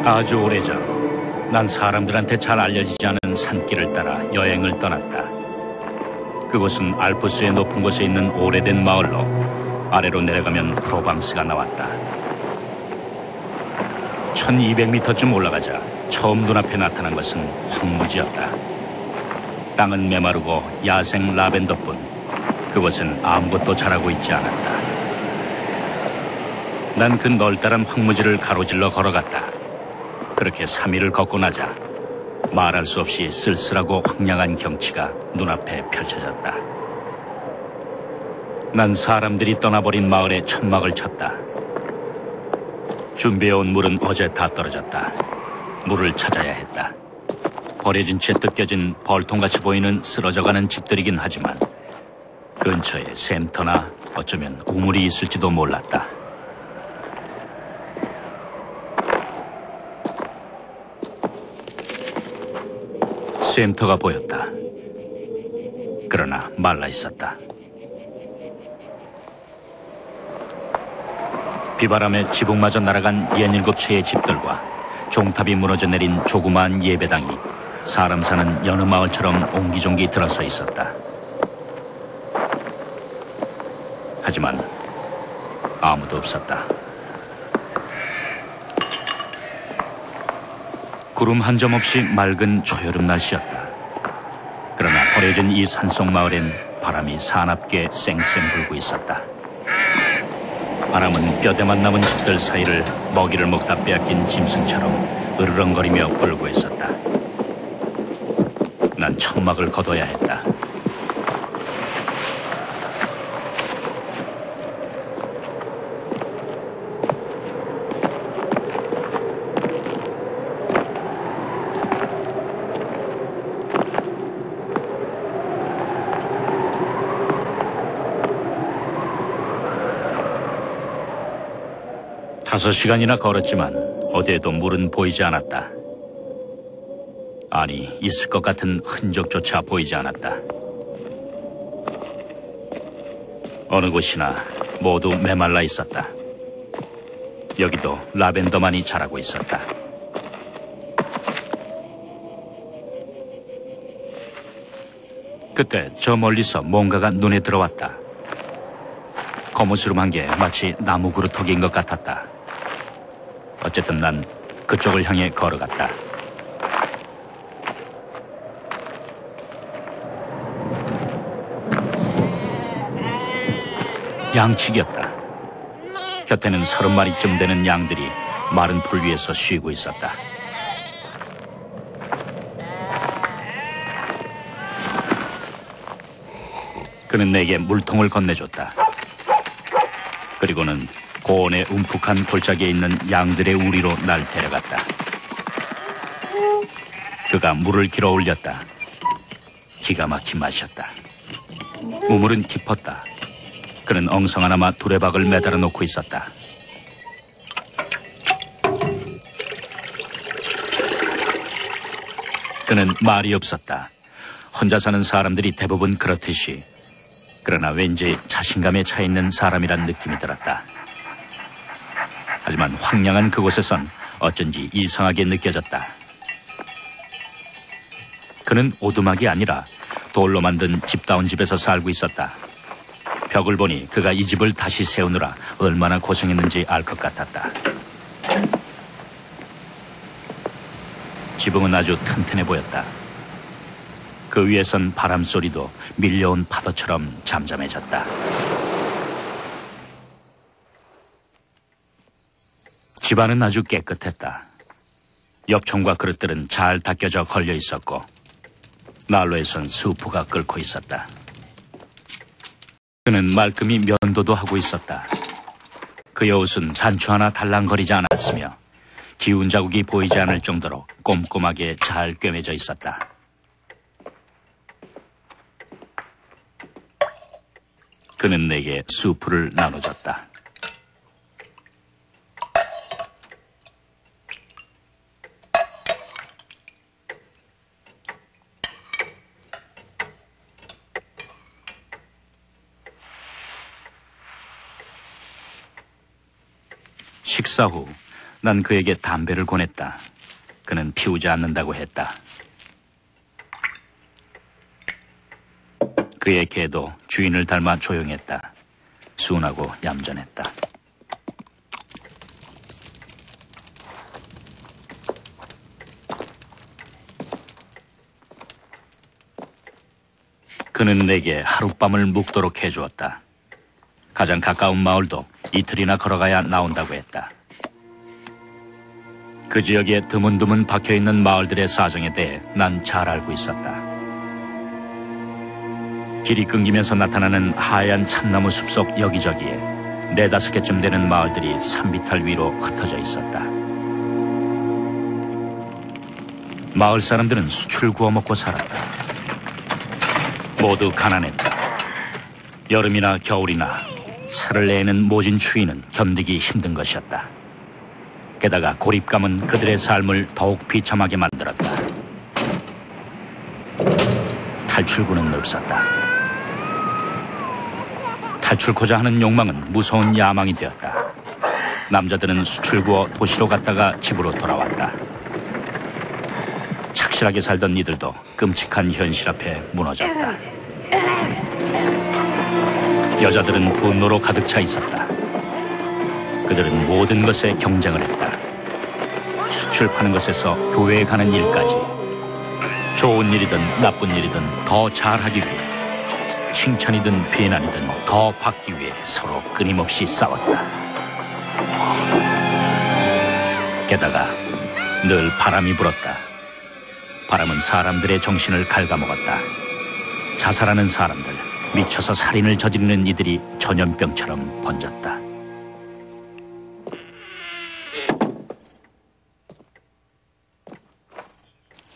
아주 오래전 난 사람들한테 잘 알려지지 않은 산길을 따라 여행을 떠났다. 그곳은 알프스의 높은 곳에 있는 오래된 마을로 아래로 내려가면 프로방스가 나왔다. 1200m쯤 올라가자 처음 눈앞에 나타난 것은 황무지였다. 땅은 메마르고 야생 라벤더뿐 그곳은 아무것도 자라고 있지 않았다. 난 그 널따란 황무지를 가로질러 걸어갔다. 그렇게 3일을 걷고 나자 말할 수 없이 쓸쓸하고 황량한 경치가 눈앞에 펼쳐졌다. 난 사람들이 떠나버린 마을에 천막을 쳤다. 준비해온 물은 어제 다 떨어졌다. 물을 찾아야 했다. 버려진 채 뜯겨진 벌통같이 보이는 쓰러져가는 집들이긴 하지만 근처에 샘터나 어쩌면 우물이 있을지도 몰랐다. 샘터가 보였다. 그러나 말라 있었다. 비바람에 지붕마저 날아간 67채의 집들과 종탑이 무너져 내린 조그마한 예배당이 사람 사는 여느 마을처럼 옹기종기 들어서 있었다. 하지만 아무도 없었다. 구름 한 점 없이 맑은 초여름 날씨였다. 그러나 버려진 이 산속 마을엔 바람이 사납게 쌩쌩 불고 있었다. 바람은 뼈대만 남은 집들 사이를 먹이를 먹다 빼앗긴 짐승처럼 으르렁거리며 불고 있었다. 난 천막을 걷어야 했다. 다섯 시간이나 걸었지만 어디에도 물은 보이지 않았다. 아니, 있을 것 같은 흔적조차 보이지 않았다. 어느 곳이나 모두 메말라 있었다. 여기도 라벤더만이 자라고 있었다. 그때 저 멀리서 뭔가가 눈에 들어왔다. 거무스름한 게 마치 나무 그루터기인 것 같았다. 어쨌든 난 그쪽을 향해 걸어갔다. 양치기였다. 곁에는 30마리쯤 되는 양들이 마른 풀 위에서 쉬고 있었다. 그는 내게 물통을 건네줬다. 그리고는 고원의 움푹한 골짜기에 있는 양들의 우리로 날 데려갔다. 그가 물을 길어 올렸다. 기가 막힌 맛이었다. 우물은 깊었다. 그는 엉성하나마 두레박을 매달아 놓고 있었다. 그는 말이 없었다. 혼자 사는 사람들이 대부분 그렇듯이. 그러나 왠지 자신감에 차 있는 사람이란 느낌이 들었다. 하지만 황량한 그곳에선 어쩐지 이상하게 느껴졌다. 그는 오두막이 아니라 돌로 만든 집다운 집에서 살고 있었다. 벽을 보니 그가 이 집을 다시 세우느라 얼마나 고생했는지 알 것 같았다. 지붕은 아주 튼튼해 보였다. 그 위에선 바람소리도 밀려온 파도처럼 잠잠해졌다. 집안은 아주 깨끗했다. 엽총과 그릇들은 잘 닦여져 걸려 있었고 난로에선 수프가 끓고 있었다. 그는 말끔히 면도도 하고 있었다. 그의 옷은 단추 하나 달랑거리지 않았으며 기운 자국이 보이지 않을 정도로 꼼꼼하게 잘 꿰매져 있었다. 그는 내게 수프를 나눠줬다. 식사 후 난 그에게 담배를 권했다. 그는 피우지 않는다고 했다. 그의 개도 주인을 닮아 조용했다. 순하고 얌전했다. 그는 내게 하룻밤을 묵도록 해주었다. 가장 가까운 마을도 이틀이나 걸어가야 나온다고 했다. 그 지역에 드문드문 박혀있는 마을들의 사정에 대해 난 잘 알고 있었다. 길이 끊기면서 나타나는 하얀 참나무 숲속 여기저기에 4-5개쯤 되는 마을들이 산비탈 위로 흩어져 있었다. 마을 사람들은 수출 구워 먹고 살았다. 모두 가난했다. 여름이나 겨울이나 살을 내는 모진 추위는 견디기 힘든 것이었다. 게다가 고립감은 그들의 삶을 더욱 비참하게 만들었다. 탈출구는 없었다. 탈출코자 하는 욕망은 무서운 야망이 되었다. 남자들은 수출 구워 도시로 갔다가 집으로 돌아왔다. 착실하게 살던 이들도 끔찍한 현실 앞에 무너졌다. 여자들은 분노로 가득 차 있었다. 그들은 모든 것에 경쟁을 했다. 수출 파는 것에서 교회에 가는 일까지. 좋은 일이든 나쁜 일이든 더 잘하기 위해, 칭찬이든 비난이든 더 받기 위해 서로 끊임없이 싸웠다. 게다가 늘 바람이 불었다. 바람은 사람들의 정신을 갉아먹었다. 자살하는 사람들, 미쳐서 살인을 저지르는 이들이 전염병처럼 번졌다.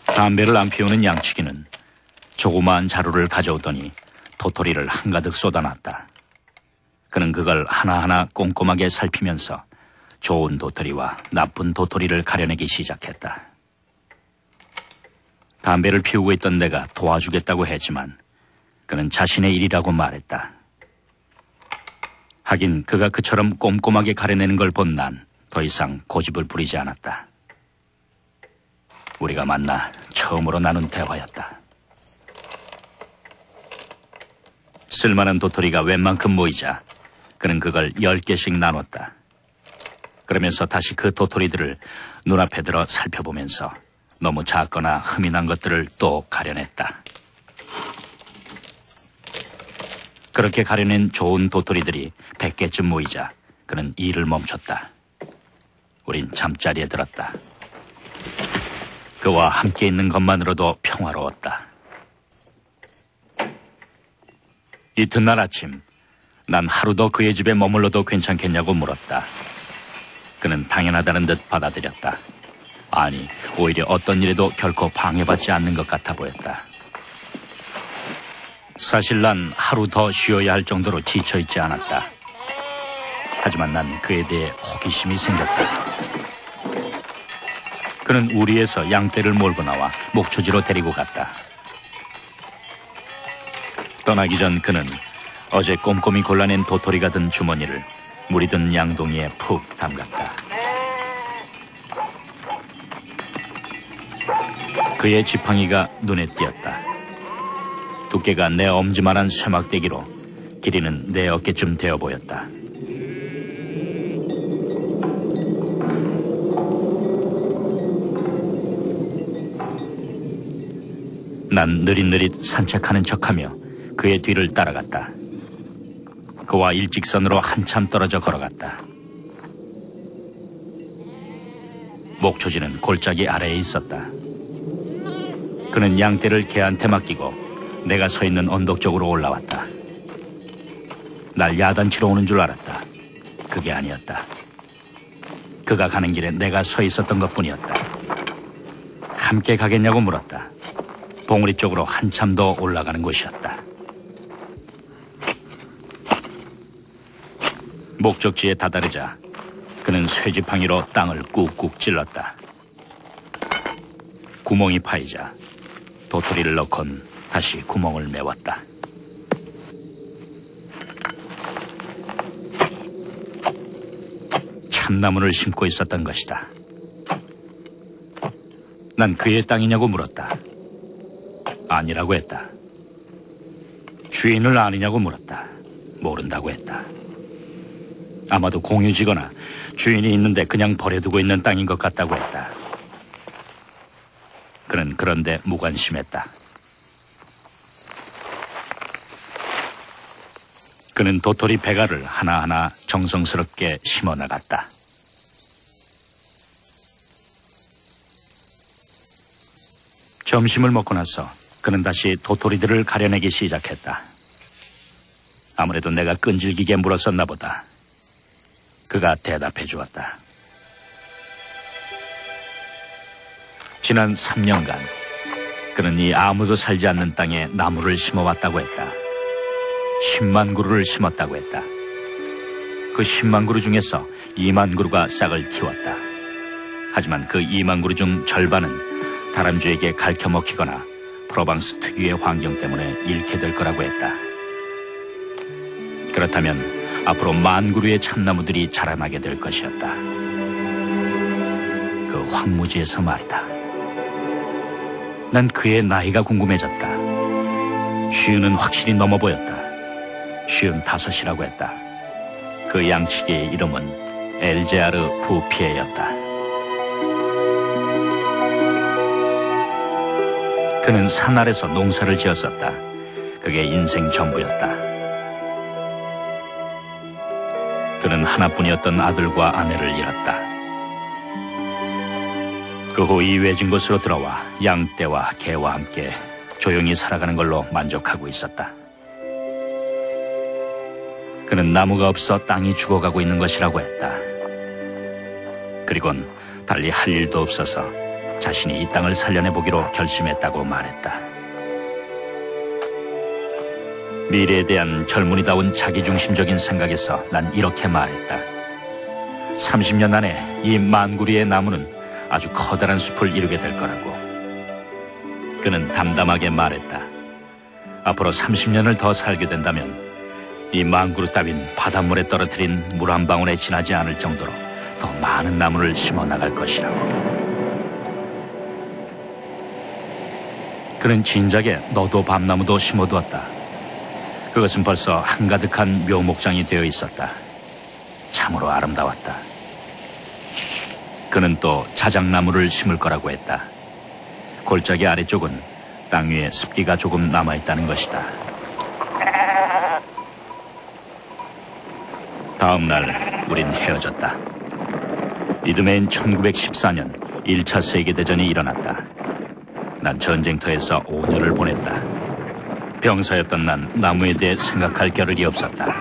담배를 안 피우는 양치기는 조그마한 자루를 가져오더니 도토리를 한가득 쏟아놨다. 그는 그걸 하나하나 꼼꼼하게 살피면서 좋은 도토리와 나쁜 도토리를 가려내기 시작했다. 담배를 피우고 있던 내가 도와주겠다고 했지만 그는 자신의 일이라고 말했다. 하긴 그가 그처럼 꼼꼼하게 가려내는 걸 본 난 더 이상 고집을 부리지 않았다. 우리가 만나 처음으로 나눈 대화였다. 쓸만한 도토리가 웬만큼 모이자 그는 그걸 10개씩 나눴다. 그러면서 다시 그 도토리들을 눈앞에 들어 살펴보면서 너무 작거나 흠이 난 것들을 또 가려냈다. 그렇게 가려낸 좋은 도토리들이 100개쯤 모이자 그는 일을 멈췄다. 우린 잠자리에 들었다. 그와 함께 있는 것만으로도 평화로웠다. 이튿날 아침, 난 하루 더 그의 집에 머물러도 괜찮겠냐고 물었다. 그는 당연하다는 듯 받아들였다. 아니, 오히려 어떤 일에도 결코 방해받지 않는 것 같아 보였다. 사실 난 하루 더 쉬어야 할 정도로 지쳐있지 않았다. 하지만 난 그에 대해 호기심이 생겼다. 그는 우리에서 양떼를 몰고 나와 목초지로 데리고 갔다. 떠나기 전 그는 어제 꼼꼼히 골라낸 도토리가 든 주머니를 물이 든 양동이에 푹 담갔다. 그의 지팡이가 눈에 띄었다. 두께가 내 엄지만한 쇠막대기로 길이는 내 어깨쯤 되어 보였다. 난 느릿느릿 산책하는 척하며 그의 뒤를 따라갔다. 그와 일직선으로 한참 떨어져 걸어갔다. 목초지는 골짜기 아래에 있었다. 그는 양떼를 개한테 맡기고 내가 서 있는 언덕 쪽으로 올라왔다. 날 야단치러 오는 줄 알았다. 그게 아니었다. 그가 가는 길에 내가 서 있었던 것뿐이었다. 함께 가겠냐고 물었다. 봉우리 쪽으로 한참 더 올라가는 곳이었다. 목적지에 다다르자 그는 쇠지팡이로 땅을 꾹꾹 찔렀다. 구멍이 파이자 도토리를 넣곤 다시 구멍을 메웠다. 참나무를 심고 있었던 것이다. 난 그의 땅이냐고 물었다. 아니라고 했다. 주인을 아느냐고 물었다. 모른다고 했다. 아마도 공유지거나 주인이 있는데 그냥 버려두고 있는 땅인 것 같다고 했다. 그는 그런데 무관심했다. 그는 도토리 배가를 하나하나 정성스럽게 심어나갔다. 점심을 먹고 나서 그는 다시 도토리들을 가려내기 시작했다. 아무래도 내가 끈질기게 물었었나 보다. 그가 대답해 주었다. 지난 3년간 그는 이 아무도 살지 않는 땅에 나무를 심어왔다고 했다. 10만 그루를 심었다고 했다. 그 10만 그루 중에서 2만 그루가 싹을 틔웠다. 하지만 그 2만 그루 중 절반은 다람쥐에게 갉혀먹히거나 프로방스 특유의 환경 때문에 잃게 될 거라고 했다. 그렇다면 앞으로 1만 그루의 참나무들이 자라나게 될 것이었다. 그 황무지에서 말이다. 난 그의 나이가 궁금해졌다. 50은 확실히 넘어 보였다. 55이라고 했다. 그 양치기의 이름은 엘제아르 부피에였다. 그는 산 아래서 농사를 지었었다. 그게 인생 전부였다. 그는 하나뿐이었던 아들과 아내를 잃었다. 그 후 이외진 곳으로 들어와 양떼와 개와 함께 조용히 살아가는 걸로 만족하고 있었다. 그는 나무가 없어 땅이 죽어가고 있는 것이라고 했다. 그리곤 달리 할 일도 없어서 자신이 이 땅을 살려내보기로 결심했다고 말했다. 미래에 대한 젊은이다운 자기중심적인 생각에서 난 이렇게 말했다. 30년 안에 이 1만 그루의 나무는 아주 커다란 숲을 이루게 될 거라고. 그는 담담하게 말했다. 앞으로 30년을 더 살게 된다면 이 1만 그루 따윈 바닷물에 떨어뜨린 물 한 방울에 지나지 않을 정도로 더 많은 나무를 심어 나갈 것이라고. 그는 진작에 너도 밤나무도 심어두었다. 그것은 벌써 한가득한 묘목장이 되어 있었다. 참으로 아름다웠다. 그는 또 자작나무를 심을 거라고 했다. 골짜기 아래쪽은 땅 위에 습기가 조금 남아있다는 것이다. 다음 날 우린 헤어졌다. 이듬해인 1914년 1차 세계대전이 일어났다. 난 전쟁터에서 5년을 보냈다. 병사였던 난 나무에 대해 생각할 겨를이 없었다.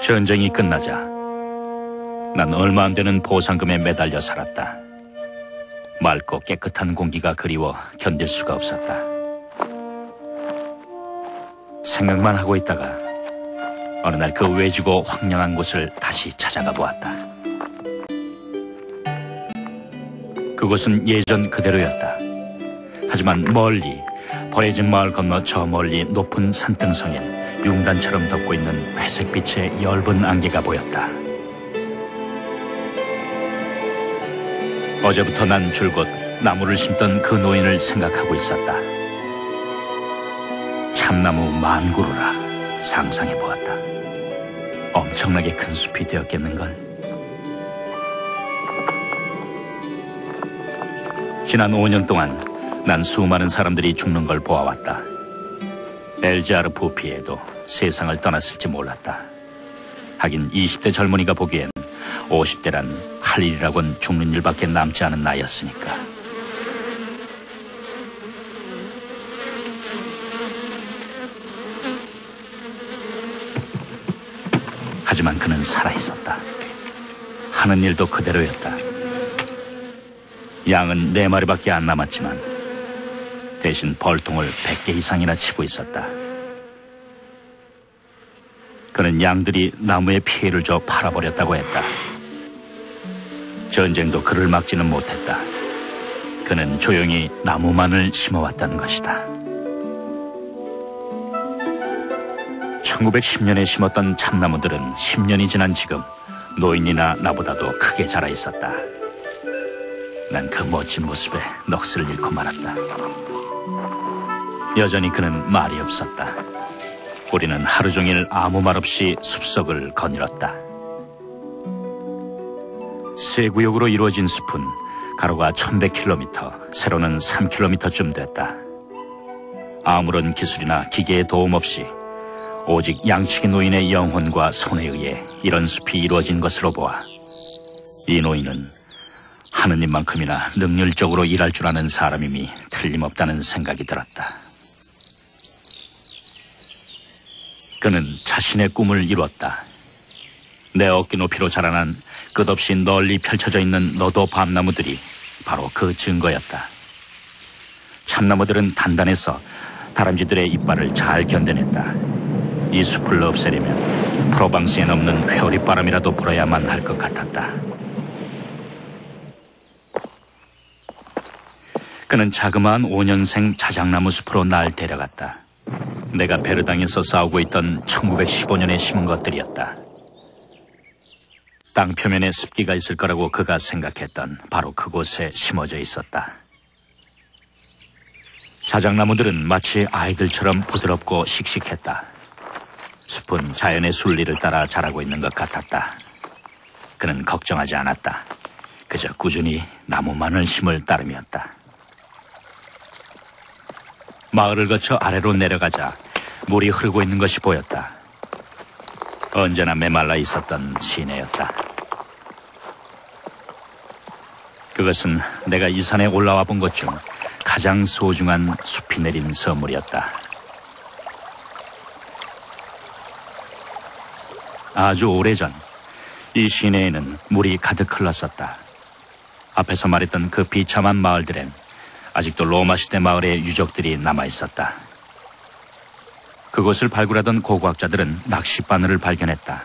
전쟁이 끝나자 난 얼마 안 되는 보상금에 매달려 살았다. 맑고 깨끗한 공기가 그리워 견딜 수가 없었다. 생각만 하고 있다가 어느 날 그 외지고 황량한 곳을 다시 찾아가 보았다. 그곳은 예전 그대로였다. 하지만 멀리 버려진 마을 건너 저 멀리 높은 산등성에 융단처럼 덮고 있는 회색빛의 엷은 안개가 보였다. 어제부터 난 줄곧 나무를 심던 그 노인을 생각하고 있었다. 참나무 1만 그루라 상상해보았다. 엄청나게 큰 숲이 되었겠는걸. 지난 5년 동안 난 수많은 사람들이 죽는 걸 보아왔다. 엘제아르 부피에도 세상을 떠났을지 몰랐다. 하긴 20대 젊은이가 보기엔 50대란 할 일이라곤 죽는 일밖에 남지 않은 나이였으니까. 하지만 그는 살아있었다. 하는 일도 그대로였다. 양은 4마리밖에 안 남았지만 대신 벌통을 100개 이상이나 치고 있었다. 그는 양들이 나무에 피해를 줘 팔아버렸다고 했다. 전쟁도 그를 막지는 못했다. 그는 조용히 나무만을 심어왔다는 것이다. 1910년에 심었던 참나무들은 10년이 지난 지금 노인이나 나보다도 크게 자라 있었다. 난 그 멋진 모습에 넋을 잃고 말았다. 여전히 그는 말이 없었다. 우리는 하루 종일 아무 말 없이 숲속을 거닐었다. 세 구역으로 이루어진 숲은 가로가 1100km, 세로는 3km쯤 됐다. 아무런 기술이나 기계의 도움 없이 오직 양치기 노인의 영혼과 손에 의해 이런 숲이 이루어진 것으로 보아 이 노인은 하느님만큼이나 능률적으로 일할 줄 아는 사람임이 틀림없다는 생각이 들었다. 그는 자신의 꿈을 이루었다. 내 어깨 높이로 자라난 끝없이 널리 펼쳐져 있는 너도 밤나무들이 바로 그 증거였다. 참나무들은 단단해서 다람쥐들의 이빨을 잘 견뎌냈다. 이 숲을 없애려면 프로방스엔 없는 회오리바람이라도 불어야만 할 것 같았다. 그는 자그마한 5년생 자작나무 숲으로 날 데려갔다. 내가 베르당에서 싸우고 있던 1915년에 심은 것들이었다. 땅 표면에 습기가 있을 거라고 그가 생각했던 바로 그곳에 심어져 있었다. 자작나무들은 마치 아이들처럼 부드럽고 씩씩했다. 숲은 자연의 순리를 따라 자라고 있는 것 같았다. 그는 걱정하지 않았다. 그저 꾸준히 나무만을 심을 따름이었다. 마을을 거쳐 아래로 내려가자 물이 흐르고 있는 것이 보였다. 언제나 메말라 있었던 시내였다. 그것은 내가 이 산에 올라와 본 것 중 가장 소중한 숲이 내린 선물이었다. 아주 오래전 이 시내에는 물이 가득 흘렀었다. 앞에서 말했던 그 비참한 마을들엔 아직도 로마 시대 마을의 유적들이 남아있었다. 그곳을 발굴하던 고고학자들은 낚싯바늘을 발견했다.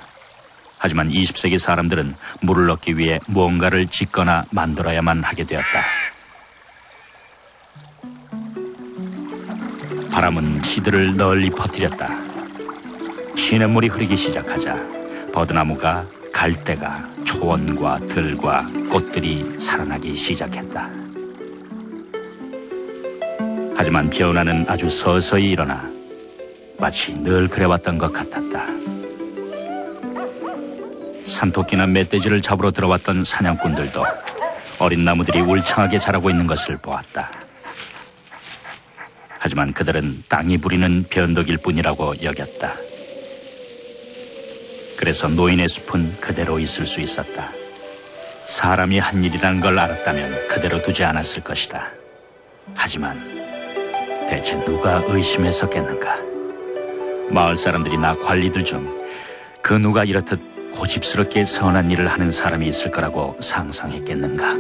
하지만 20세기 사람들은 물을 얻기 위해 무언가를 짓거나 만들어야만 하게 되었다. 바람은 시들을 널리 퍼뜨렸다. 시냇물이 흐르기 시작하자 버드나무가 갈대가 초원과 들과 꽃들이 살아나기 시작했다. 하지만 변화는 아주 서서히 일어나 마치 늘 그래왔던 것 같았다. 산토끼나 멧돼지를 잡으러 들어왔던 사냥꾼들도 어린 나무들이 울창하게 자라고 있는 것을 보았다. 하지만 그들은 땅이 부리는 변덕일 뿐이라고 여겼다. 그래서 노인의 숲은 그대로 있을 수 있었다. 사람이 한 일이라는 걸 알았다면 그대로 두지 않았을 것이다. 하지만 대체 누가 의심했었겠는가? 마을 사람들이나 관리들 중 그 누가 이렇듯 고집스럽게 선한 일을 하는 사람이 있을 거라고 상상했겠는가?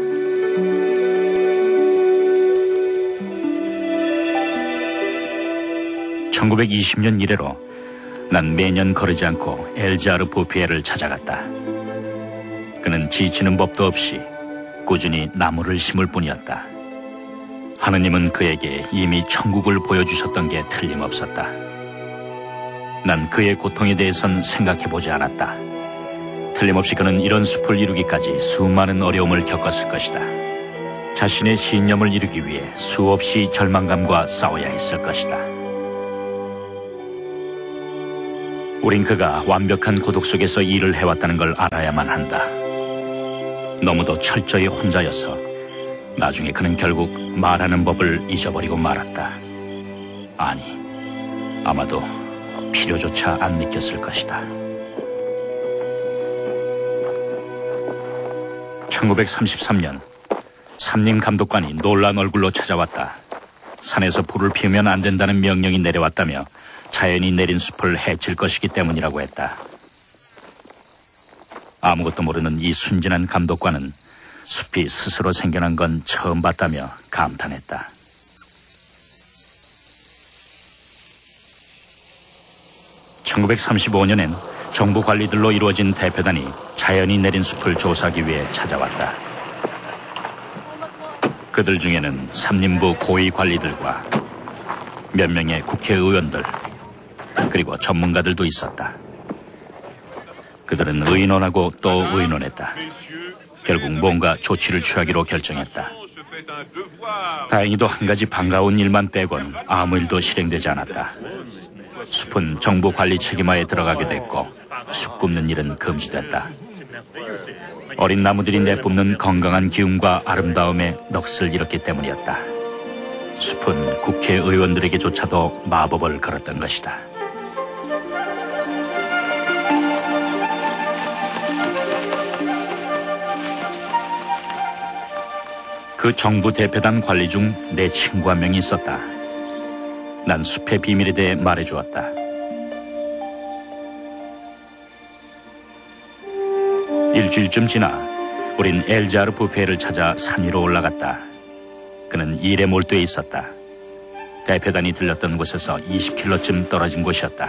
(1920년) 이래로 난 매년 거르지 않고 엘자르 부피에를 찾아갔다. 그는 지치는 법도 없이 꾸준히 나무를 심을 뿐이었다. 하느님은 그에게 이미 천국을 보여주셨던 게 틀림없었다. 난 그의 고통에 대해선 생각해보지 않았다. 틀림없이 그는 이런 숲을 이루기까지 수많은 어려움을 겪었을 것이다. 자신의 신념을 이루기 위해 수없이 절망감과 싸워야 했을 것이다. 우린 그가 완벽한 고독 속에서 일을 해왔다는 걸 알아야만 한다. 너무도 철저히 혼자여서 나중에 그는 결국 말하는 법을 잊어버리고 말았다. 아니, 아마도 필요조차 안 느꼈을 것이다. 1933년 삼림 감독관이 놀란 얼굴로 찾아왔다. 산에서 불을 피우면 안 된다는 명령이 내려왔다며 자연이 내린 숲을 해칠 것이기 때문이라고 했다. 아무것도 모르는 이 순진한 감독관은 숲이 스스로 생겨난 건 처음 봤다며 감탄했다. (1935년엔) 정부 관리들로 이루어진 대표단이 자연이 내린 숲을 조사하기 위해 찾아왔다. 그들 중에는 삼림부 고위 관리들과 몇 명의 국회의원들, 그리고 전문가들도 있었다. 그들은 의논하고 또 의논했다. 결국 뭔가 조치를 취하기로 결정했다. 다행히도 한 가지 반가운 일만 빼곤 아무 일도 실행되지 않았다. 숲은 정부 관리 책임하에 들어가게 됐고 숲 굽는 일은 금지됐다. 어린 나무들이 내뿜는 건강한 기운과 아름다움에 넋을 잃었기 때문이었다. 숲은 국회의원들에게조차도 마법을 걸었던 것이다. 그 정부 대표단 관리 중 내 친구 한 명이 있었다. 난 숲의 비밀에 대해 말해주었다. 일주일쯤 지나 우린 엘자르 부페를 찾아 산 위로 올라갔다. 그는 일에 몰두해 있었다. 대표단이 들렸던 곳에서 20km쯤 떨어진 곳이었다.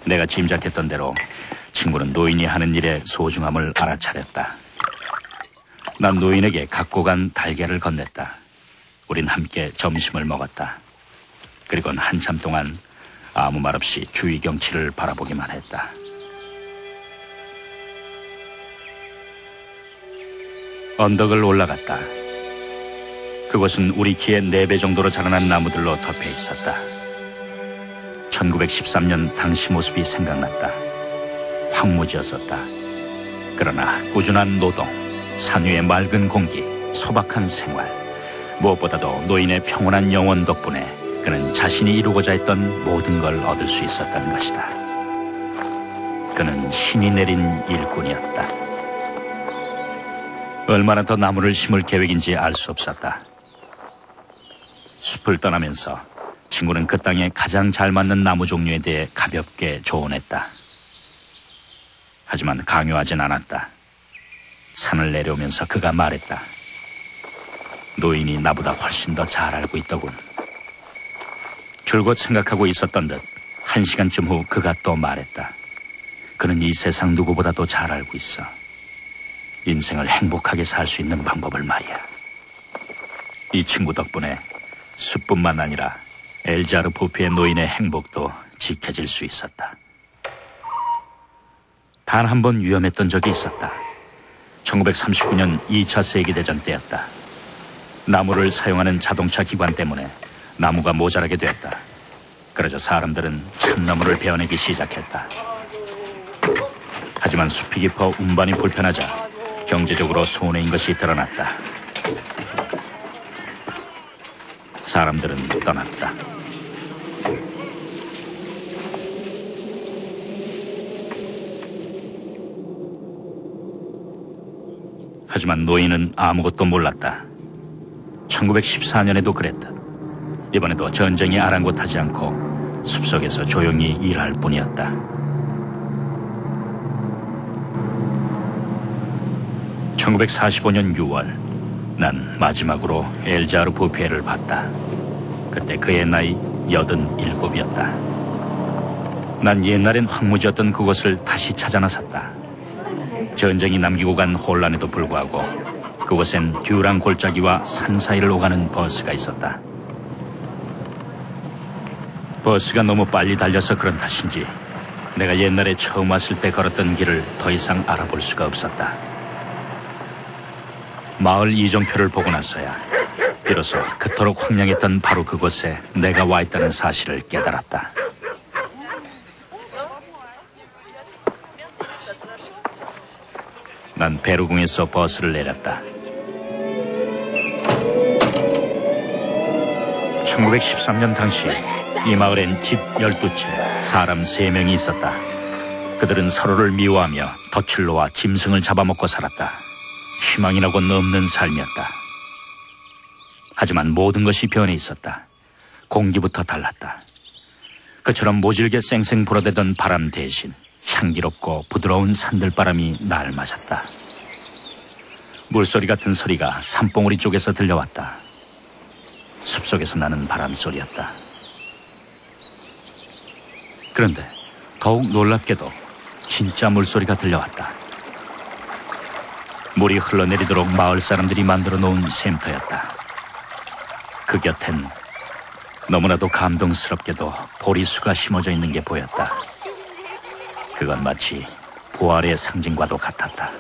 내가 짐작했던 대로 친구는 노인이 하는 일의 소중함을 알아차렸다. 난 노인에게 갖고 간 달걀을 건넸다. 우린 함께 점심을 먹었다. 그리고는 한참 동안 아무 말 없이 주위 경치를 바라보기만 했다. 언덕을 올라갔다. 그곳은 우리 키의 4배 정도로 자라난 나무들로 덮여 있었다. 1913년 당시 모습이 생각났다. 황무지였었다. 그러나 꾸준한 노동, 산 위의 맑은 공기, 소박한 생활, 무엇보다도 노인의 평온한 영혼 덕분에 그는 자신이 이루고자 했던 모든 걸 얻을 수 있었다는 것이다. 그는 신이 내린 일꾼이었다. 얼마나 더 나무를 심을 계획인지 알 수 없었다. 숲을 떠나면서 친구는 그 땅에 가장 잘 맞는 나무 종류에 대해 가볍게 조언했다. 하지만 강요하진 않았다. 산을 내려오면서 그가 말했다. 노인이 나보다 훨씬 더 잘 알고 있더군. 줄곧 생각하고 있었던 듯 1시간쯤 후 그가 또 말했다. 그는 이 세상 누구보다도 잘 알고 있어. 인생을 행복하게 살 수 있는 방법을 말이야. 이 친구 덕분에 숲뿐만 아니라 엘자르 부페의 노인의 행복도 지켜질 수 있었다. 단 한 번 위험했던 적이 있었다. 1939년 2차 세계대전 때였다. 나무를 사용하는 자동차 기관 때문에 나무가 모자라게 되었다. 그러자 사람들은 참나무를 베어내기 시작했다. 하지만 숲이 깊어 운반이 불편하자 경제적으로 손해인 것이 드러났다. 사람들은 떠났다. 하지만 노인은 아무것도 몰랐다. 1914년에도 그랬다. 이번에도 전쟁이 아랑곳하지 않고 숲속에서 조용히 일할 뿐이었다. 1945년 6월, 난 마지막으로 엘자르 부페를 봤다. 그때 그의 나이 87이었다. 난 옛날엔 황무지였던 그곳을 다시 찾아 나섰다. 전쟁이 남기고 간 혼란에도 불구하고 그곳엔 듀랑 골짜기와 산 사이를 오가는 버스가 있었다. 버스가 너무 빨리 달려서 그런 탓인지 내가 옛날에 처음 왔을 때 걸었던 길을 더 이상 알아볼 수가 없었다. 마을 이정표를 보고 나서야 비로소 그토록 황량했던 바로 그곳에 내가 와 있다는 사실을 깨달았다. 난 베르궁에서 버스를 내렸다. 1913년 당시 이 마을엔 집 12채, 사람 3명이 있었다. 그들은 서로를 미워하며 덫을로와 짐승을 잡아먹고 살았다. 희망이라고는 없는 삶이었다. 하지만 모든 것이 변해 있었다. 공기부터 달랐다. 그처럼 모질게 쌩쌩 불어대던 바람 대신 향기롭고 부드러운 산들바람이 날 맞았다. 물소리 같은 소리가 산봉우리 쪽에서 들려왔다. 숲속에서 나는 바람소리였다. 그런데 더욱 놀랍게도 진짜 물소리가 들려왔다. 물이 흘러내리도록 마을 사람들이 만들어 놓은 샘터였다. 그 곁엔 너무나도 감동스럽게도 보리수가 심어져 있는 게 보였다. 그건 마치 부활의 상징과도 같았다.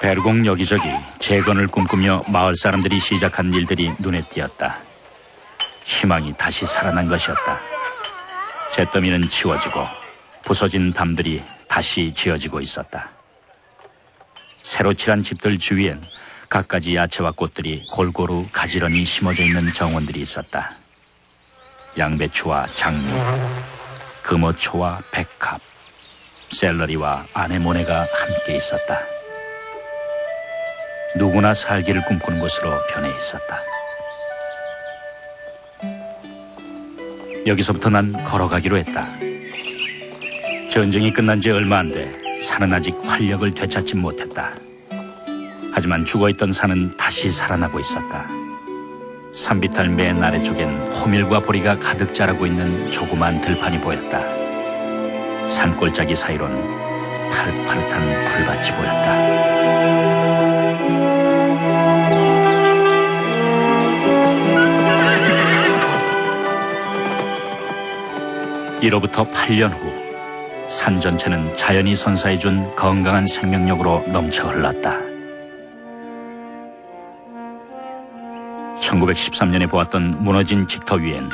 베르공 여기저기 재건을 꿈꾸며 마을 사람들이 시작한 일들이 눈에 띄었다. 희망이 다시 살아난 것이었다. 잿더미는 치워지고 부서진 담들이 다시 지어지고 있었다. 새로 칠한 집들 주위엔 갖가지 야채와 꽃들이 골고루 가지런히 심어져 있는 정원들이 있었다. 양배추와 장미, 금어초와 백합, 샐러리와 아네모네가 함께 있었다. 누구나 살기를 꿈꾸는 곳으로 변해 있었다. 여기서부터 난 걸어가기로 했다. 전쟁이 끝난 지 얼마 안 돼 산은 아직 활력을 되찾지 못했다. 하지만 죽어있던 산은 다시 살아나고 있었다. 산비탈 맨 아래쪽엔 호밀과 보리가 가득 자라고 있는 조그만 들판이 보였다. 산골짜기 사이론 파릇파릇한 풀밭이 보였다. 이로부터 8년 후 산 전체는 자연이 선사해준 건강한 생명력으로 넘쳐 흘렀다. 1913년에 보았던 무너진 직터 위엔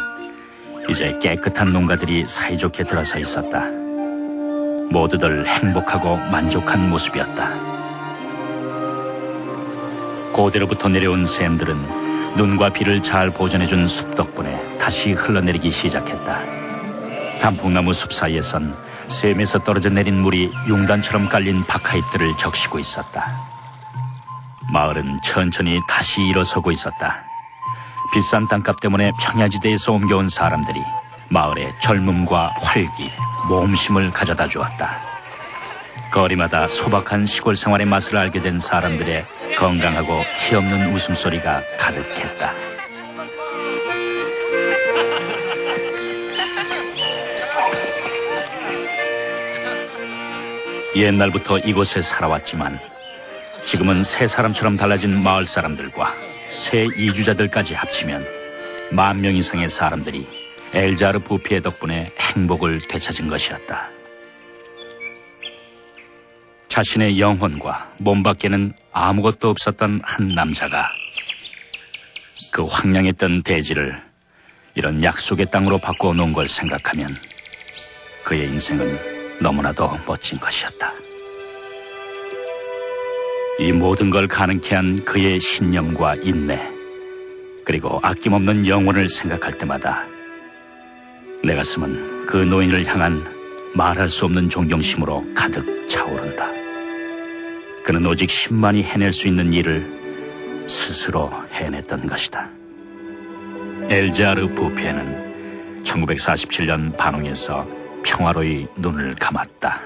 이제 깨끗한 농가들이 사이좋게 들어서 있었다. 모두들 행복하고 만족한 모습이었다. 고대로부터 내려온 샘들은 눈과 비를 잘 보존해준 숲 덕분에 다시 흘러내리기 시작했다. 단풍나무 숲 사이에선 샘에서 떨어져 내린 물이 융단처럼 깔린 박하잎들을 적시고 있었다. 마을은 천천히 다시 일어서고 있었다. 비싼 땅값 때문에 평야지대에서 옮겨온 사람들이 마을에 젊음과 활기, 모험심을 가져다 주었다. 거리마다 소박한 시골 생활의 맛을 알게 된 사람들의 건강하고 티없는 웃음소리가 가득했다. 옛날부터 이곳에 살아왔지만 지금은 새 사람처럼 달라진 마을 사람들과 새 이주자들까지 합치면 10,000명 이상의 사람들이 엘자르 부피의 덕분에 행복을 되찾은 것이었다. 자신의 영혼과 몸 밖에는 아무것도 없었던 한 남자가 그 황량했던 대지를 이런 약속의 땅으로 바꾸어 놓은 걸 생각하면 그의 인생은 너무나도 멋진 것이었다. 이 모든 걸 가능케 한 그의 신념과 인내, 그리고 아낌없는 영혼을 생각할 때마다 내 가슴은 그 노인을 향한 말할 수 없는 존경심으로 가득 차오른다. 그는 오직 10만이 해낼 수 있는 일을 스스로 해냈던 것이다. 엘자르 부페는 1947년 반홍에서 평화로이 눈을 감았다.